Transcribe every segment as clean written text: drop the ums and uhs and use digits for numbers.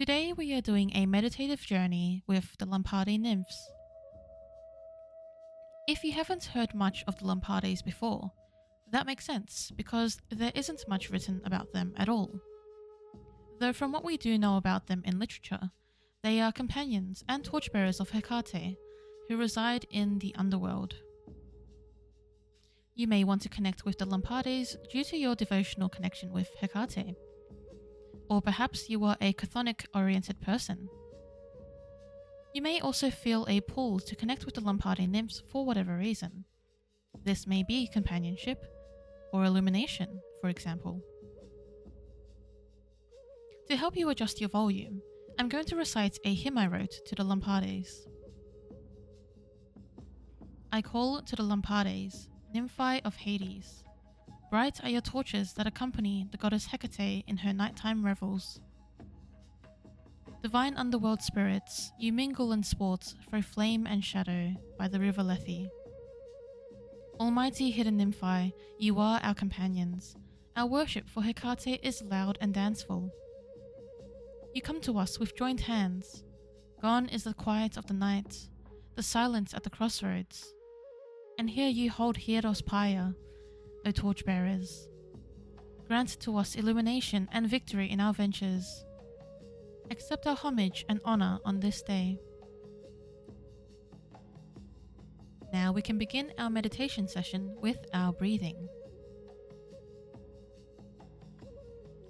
Today we are doing a meditative journey with the Lampade Nymphs. If you haven't heard much of the Lampades before, that makes sense because there isn't much written about them at all. Though from what we do know about them in literature, they are companions and torchbearers of Hekate who reside in the Underworld. You may want to connect with the Lampades due to your devotional connection with Hekate. Or perhaps you are a chthonic oriented person. You may also feel a pull to connect with the Lampade Nymphs for whatever reason. This may be companionship or illumination, for example. To help you adjust your volume, I'm going to recite a hymn I wrote to the Lampades. I call to the Lampades, nymphi of Hades. Bright are your torches that accompany the goddess Hekate in her nighttime revels. Divine underworld spirits, you mingle and sport through flame and shadow by the river Lethe. Almighty hidden nymphi, you are our companions. Our worship for Hekate is loud and danceful. You come to us with joined hands. Gone is the quiet of the night, the silence at the crossroads. And here you hold Hieros Pyre, O torchbearers. Grant to us illumination and victory in our ventures. Accept our homage and honor on this day. Now we can begin our meditation session with our breathing.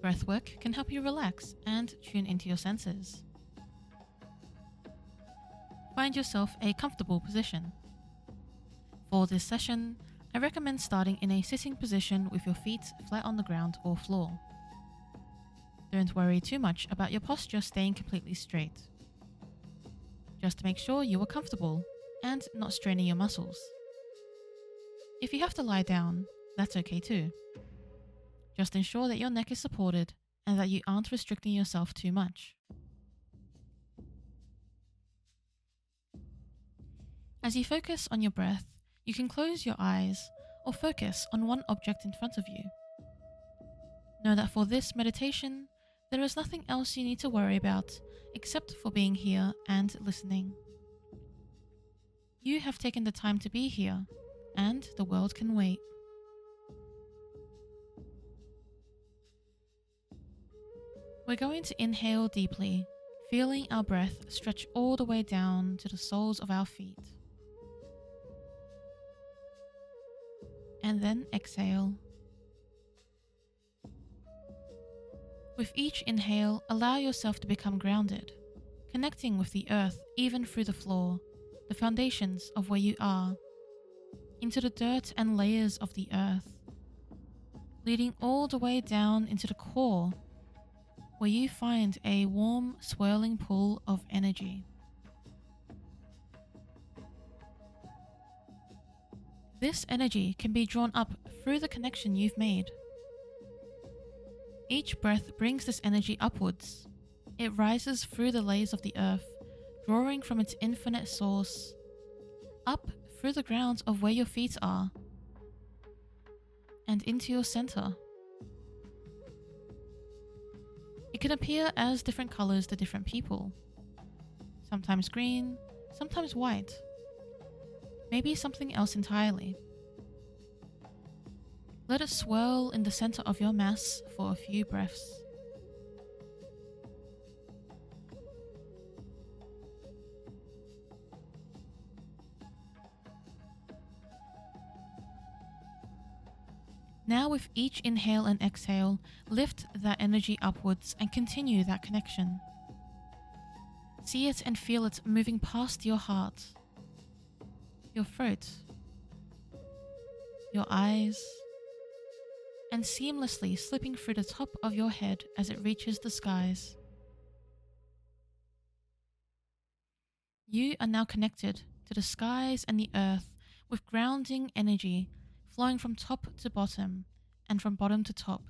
Breathwork can help you relax and tune into your senses. Find yourself a comfortable position. For this session, I recommend starting in a sitting position with your feet flat on the ground or floor. Don't worry too much about your posture staying completely straight. Just make sure you are comfortable and not straining your muscles. If you have to lie down, that's okay too. Just ensure that your neck is supported and that you aren't restricting yourself too much. As you focus on your breath, you can close your eyes or focus on one object in front of you. Know that for this meditation, there is nothing else you need to worry about except for being here and listening. You have taken the time to be here, and the world can wait. We're going to inhale deeply, feeling our breath stretch all the way down to the soles of our feet. And then exhale. With each inhale, allow yourself to become grounded, connecting with the earth even through the floor, the foundations of where you are, into the dirt and layers of the earth, leading all the way down into the core, where you find a warm, swirling pool of energy. This energy can be drawn up through the connection you've made. Each breath brings this energy upwards. It rises through the layers of the earth, drawing from its infinite source, up through the ground of where your feet are, and into your center. It can appear as different colors to different people. Sometimes green, sometimes white. Maybe something else entirely. Let it swirl in the center of your mass for a few breaths. Now with each inhale and exhale, lift that energy upwards and continue that connection. See it and feel it moving past your heart, your throat, your eyes, and seamlessly slipping through the top of your head as it reaches the skies. You are now connected to the skies and the earth with grounding energy flowing from top to bottom and from bottom to top.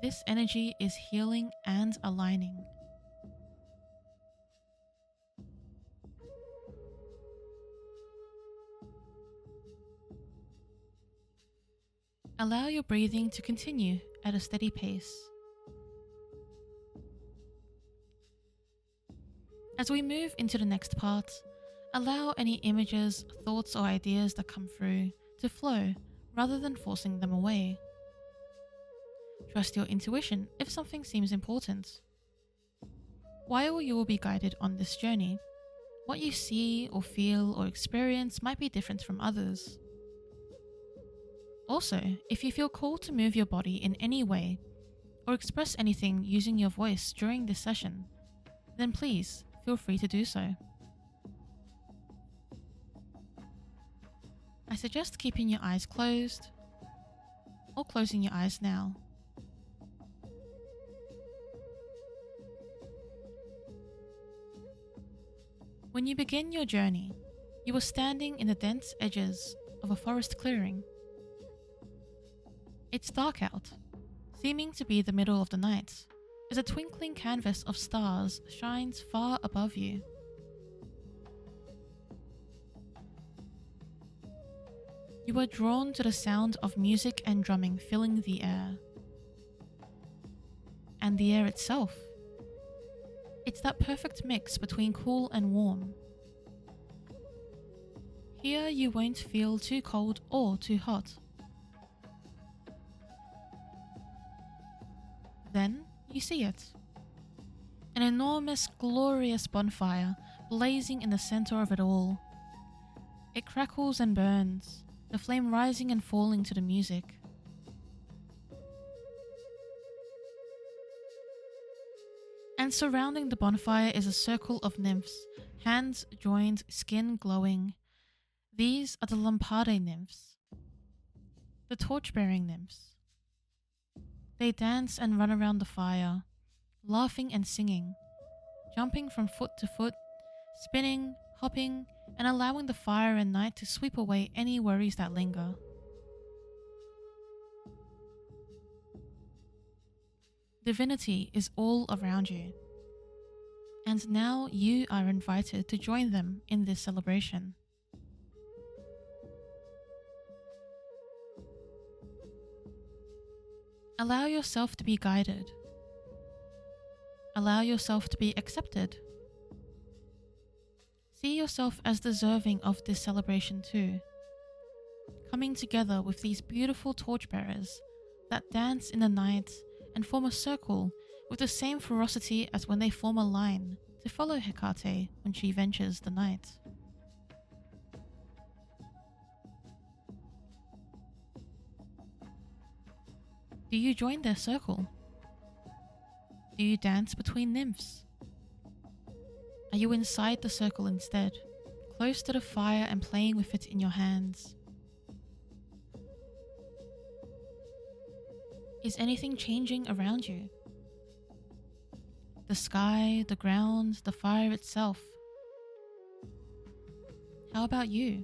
This energy is healing and aligning. Allow your breathing to continue at a steady pace. As we move into the next part, allow any images, thoughts, or ideas that come through to flow rather than forcing them away. Trust your intuition if something seems important. While you will be guided on this journey, what you see or feel or experience might be different from others. Also, if you feel called to move your body in any way or express anything using your voice during this session, then please feel free to do so. I suggest keeping your eyes closed or closing your eyes now. When you begin your journey, you are standing in the dense edges of a forest clearing. It's dark out, seeming to be the middle of the night, as a twinkling canvas of stars shines far above you. You are drawn to the sound of music and drumming filling the air. And the air itself. It's that perfect mix between cool and warm. Here you won't feel too cold or too hot. Then you see it. An enormous, glorious bonfire blazing in the center of it all. It crackles and burns, the flame rising and falling to the music. And surrounding the bonfire is a circle of nymphs, hands joined, skin glowing. These are the Lampade nymphs, the torchbearing nymphs. They dance and run around the fire, laughing and singing, jumping from foot to foot, spinning, hopping, and allowing the fire and night to sweep away any worries that linger. Divinity is all around you, and now you are invited to join them in this celebration. Allow yourself to be guided. Allow yourself to be accepted. See yourself as deserving of this celebration too, coming together with these beautiful torchbearers that dance in the night and form a circle with the same ferocity as when they form a line to follow Hekate when she ventures the night. Do you join their circle? Do you dance between nymphs? Are you inside the circle instead, close to the fire and playing with it in your hands? Is anything changing around you? The sky, the ground, the fire itself. How about you?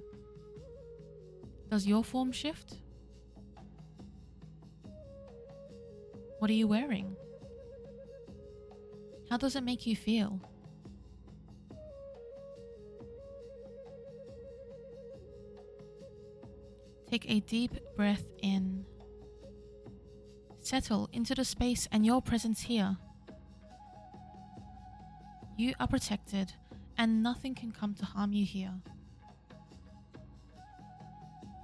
Does your form shift? What are you wearing? How does it make you feel? Take a deep breath in. Settle into the space and your presence here. You are protected and nothing can come to harm you here.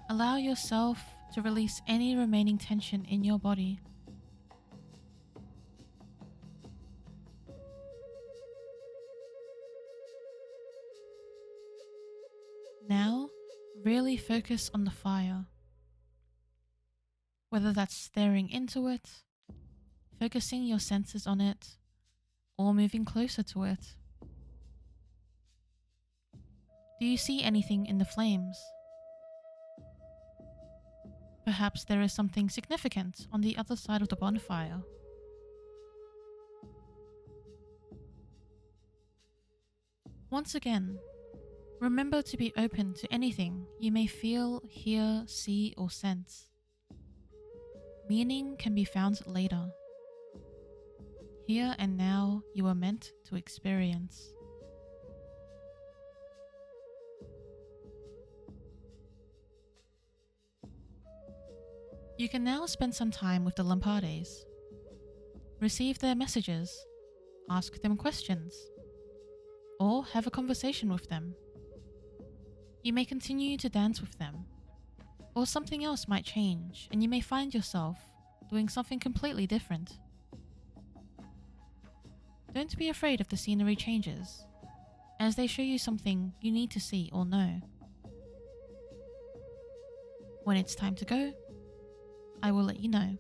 Allow yourself to release any remaining tension in your body. Now, really focus on the fire. Whether that's staring into it, focusing your senses on it, or moving closer to it. Do you see anything in the flames? Perhaps there is something significant on the other side of the bonfire. Once again, remember to be open to anything you may feel, hear, see, or sense. Meaning can be found later. Here and now, you are meant to experience. You can now spend some time with the Lampades. Receive their messages. Ask them questions. or have a conversation with them. You may continue to dance with them, or something else might change and you may find yourself doing something completely different. Don't be afraid of the scenery changes, as they show you something you need to see or know. When it's time to go, I will let you know.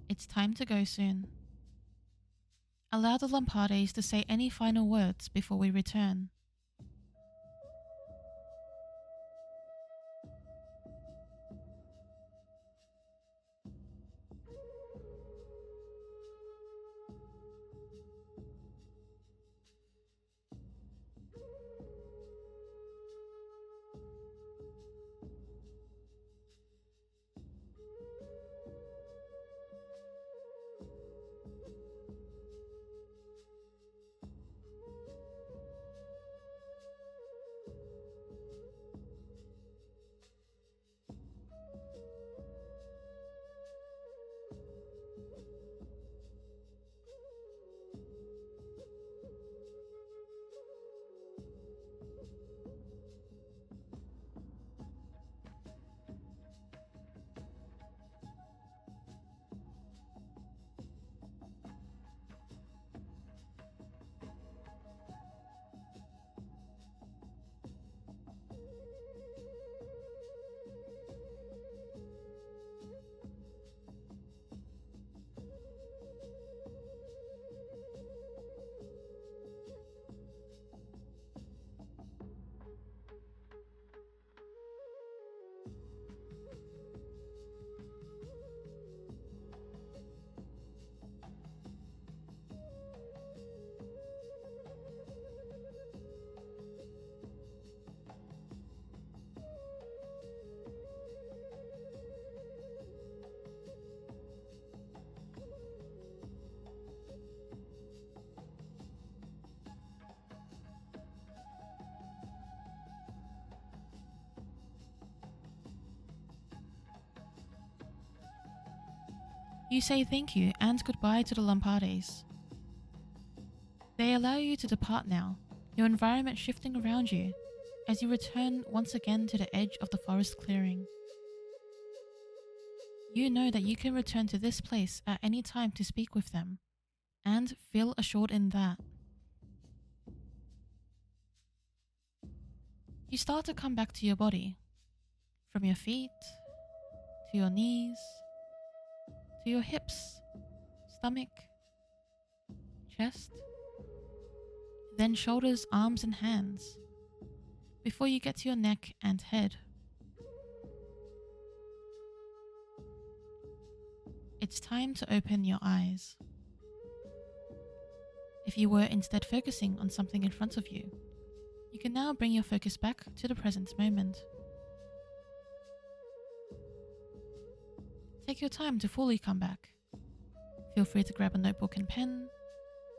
It's time to go soon. Allow the Lampades to say any final words before we return. You say thank you and goodbye to the Lampades. They allow you to depart now, your environment shifting around you as you return once again to the edge of the forest clearing. You know that you can return to this place at any time to speak with them, and feel assured in that. You start to come back to your body, from your feet, to your knees, to your hips, stomach, chest, then shoulders, arms and hands, before you get to your neck and head. It's time to open your eyes. If you were instead focusing on something in front of you, you can now bring your focus back to the present moment. Take your time to fully come back. Feel free to grab a notebook and pen,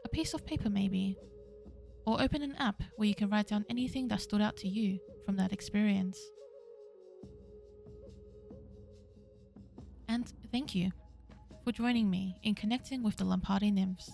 a piece of paper maybe, or open an app where you can write down anything that stood out to you from that experience. And thank you for joining me in connecting with the Lampade Nymphs.